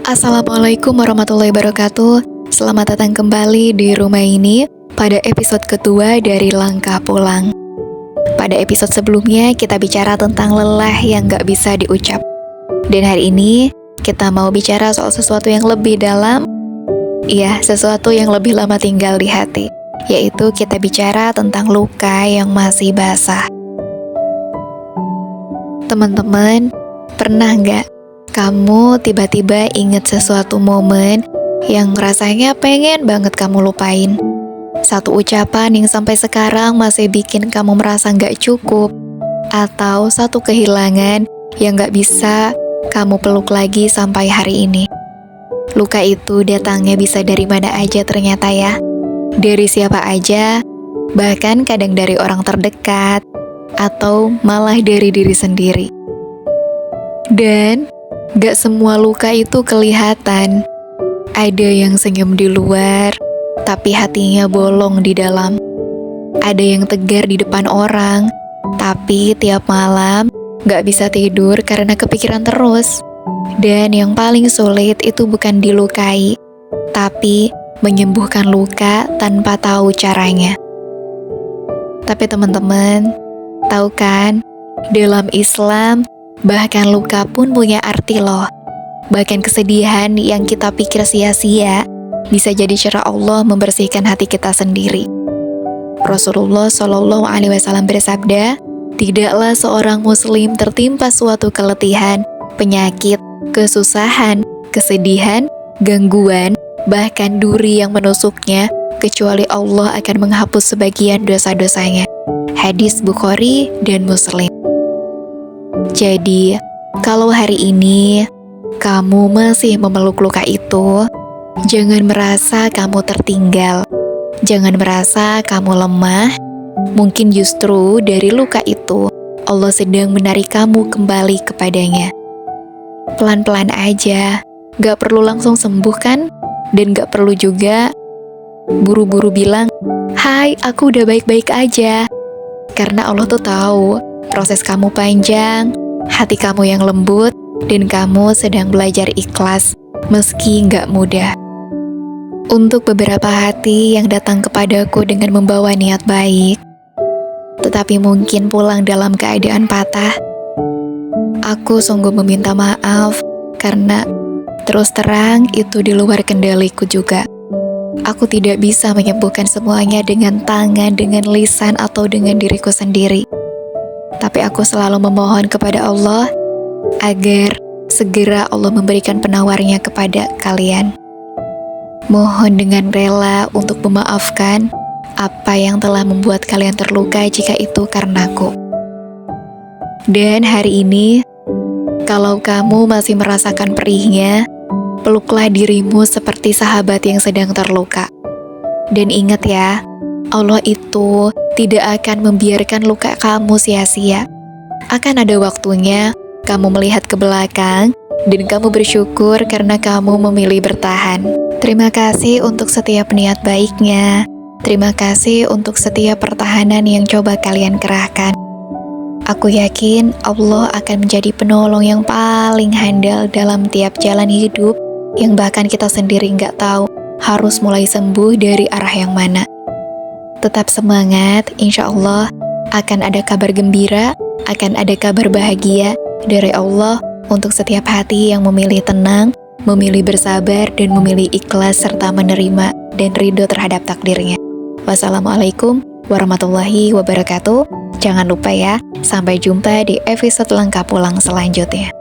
Assalamualaikum warahmatullahi wabarakatuh. Selamat datang kembali di rumah ini pada episode kedua dari Langkah Pulang. Pada episode sebelumnya kita bicara tentang lelah yang gak bisa diucap. Dan hari ini kita mau bicara soal sesuatu yang lebih dalam. Iya, sesuatu yang lebih lama tinggal di hati. Yaitu kita bicara tentang luka yang masih basah. Teman-teman, pernah gak kamu tiba-tiba ingat sesuatu momen yang rasanya pengen banget kamu lupain? Satu ucapan yang sampai sekarang masih bikin kamu merasa gak cukup, atau satu kehilangan yang gak bisa kamu peluk lagi sampai hari ini. Luka itu datangnya bisa dari mana aja ternyata ya. Dari siapa aja, bahkan kadang dari orang terdekat, atau malah dari diri sendiri. Dan gak semua luka itu kelihatan. Ada yang senyum di luar, tapi hatinya bolong di dalam. Ada yang tegar di depan orang, tapi tiap malam gak bisa tidur karena kepikiran terus. Dan yang paling sulit itu bukan dilukai, tapi menyembuhkan luka tanpa tahu caranya. Tapi teman-teman, tahu kan, dalam Islam, bahkan luka pun punya arti loh. Bahkan kesedihan yang kita pikir sia-sia bisa jadi cara Allah membersihkan hati kita sendiri. Rasulullah SAW bersabda, tidaklah seorang muslim tertimpa suatu keletihan, penyakit, kesusahan, kesedihan, gangguan, bahkan duri yang menusuknya, kecuali Allah akan menghapus sebagian dosa-dosanya. Hadis Bukhari dan Muslim. Jadi, kalau hari ini kamu masih memeluk luka itu, jangan merasa kamu tertinggal. Jangan merasa kamu lemah. Mungkin justru dari luka itu, Allah sedang menarik kamu kembali kepadanya. Pelan-pelan aja, gak perlu langsung sembuh kan? Dan gak perlu juga buru-buru bilang, "Hai, aku udah baik-baik aja." Karena Allah tuh tahu proses kamu panjang, hati kamu yang lembut, dan kamu sedang belajar ikhlas meski gak mudah. Untuk beberapa hati yang datang kepadaku dengan membawa niat baik, tetapi mungkin pulang dalam keadaan patah, aku sungguh meminta maaf karena terus terang itu di luar kendaliku juga. Aku tidak bisa menyembuhkan semuanya dengan tangan, dengan lisan, atau dengan diriku sendiri. Tapi aku selalu memohon kepada Allah agar segera Allah memberikan penawarnya kepada kalian. Mohon dengan rela untuk memaafkan apa yang telah membuat kalian terluka jika itu karenaku. Dan hari ini, kalau kamu masih merasakan perihnya, peluklah dirimu seperti sahabat yang sedang terluka. Dan ingat ya, Allah itu tidak akan membiarkan luka kamu sia-sia. Akan ada waktunya kamu melihat ke belakang dan kamu bersyukur karena kamu memilih bertahan. Terima kasih untuk setiap niat baiknya. Terima kasih untuk setiap pertahanan yang coba kalian kerahkan. Aku yakin Allah akan menjadi penolong yang paling handal dalam tiap jalan hidup yang bahkan kita sendiri nggak tahu harus mulai sembuh dari arah yang mana. Tetap semangat, insya Allah akan ada kabar gembira, akan ada kabar bahagia dari Allah untuk setiap hati yang memilih tenang, memilih bersabar, dan memilih ikhlas serta menerima dan ridho terhadap takdirnya. Wassalamualaikum warahmatullahi wabarakatuh. Jangan lupa ya, sampai jumpa di episode Langkah Pulang selanjutnya.